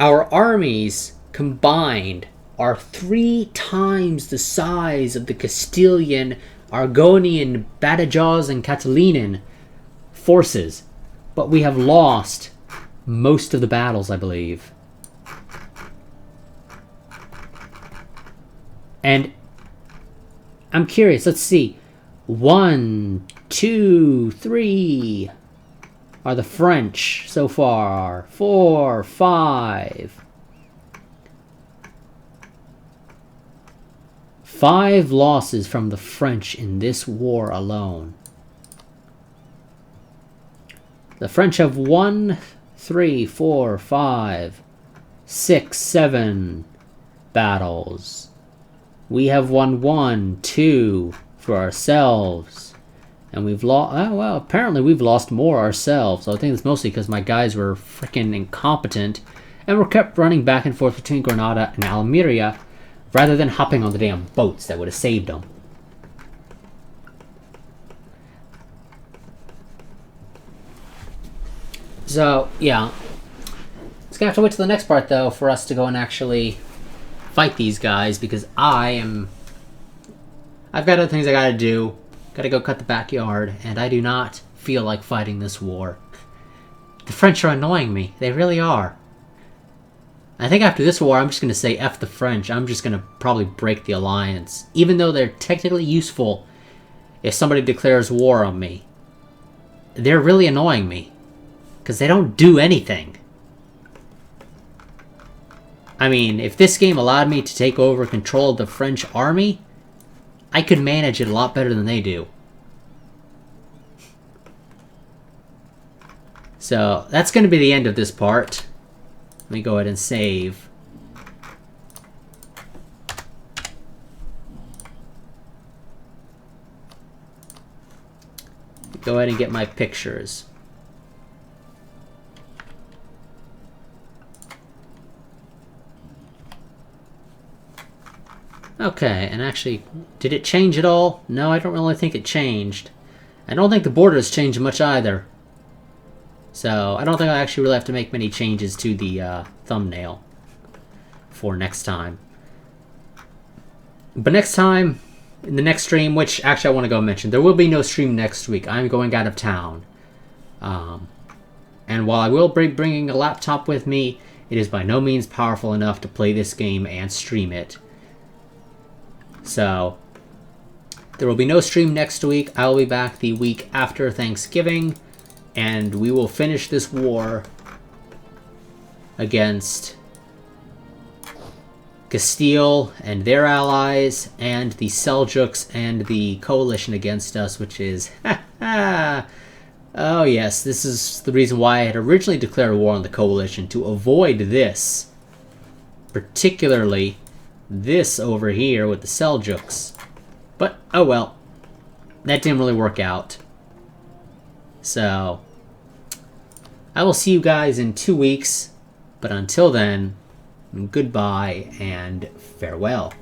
Our armies combined are 3 times the size of the Castilian, Argonian, Badajoz, and Catalanian forces. But we have lost most of the battles, I believe. And I'm curious, let's see. 1, 2, 3 are the French so far. 4, 5. 5 losses from the French in this war alone. The French have 1, 3, 4, 5, 6, 7 battles. We have won 1, 2 for ourselves. And we've lost... Oh, well, apparently we've lost more ourselves. So I think it's mostly because my guys were freaking incompetent. And were kept running back and forth between Granada and Almeria, rather than hopping on the damn boats that would have saved them. So, yeah. It's gonna have to wait till the next part, though, for us to go and actually fight these guys, because I've got other things I gotta do. Gotta go cut the backyard, and I do not feel like fighting this war. The French are annoying me. They really are. I think after this war, I'm just gonna say F the French. I'm just gonna probably break the alliance. Even though they're technically useful if somebody declares war on me. They're really annoying me. Because they don't do anything. I mean, if this game allowed me to take over control of the French army, I could manage it a lot better than they do. So, that's going to be the end of this part. Let me go ahead and save. Go ahead and get my pictures. Okay, and actually, did it change at all? No, I don't really think it changed. I don't think the borders changed much either. So, I don't think I actually really have to make many changes to the thumbnail for next time. But next time, in the next stream, which actually I want to go mention, there will be no stream next week. I'm going out of town. And while I will be bringing a laptop with me, It is by no means powerful enough to play this game and stream it. So, there will be no stream next week. I will be back the week after Thanksgiving, and we will finish this war against Castile and their allies, and the Seljuks and the coalition against us, which is... Oh yes, this is the reason why I had originally declared war on the coalition, to avoid this. Particularly this over here with the Seljuks. But, oh well. That didn't really work out. So, I will see you guys in 2 weeks. But until then, goodbye and farewell.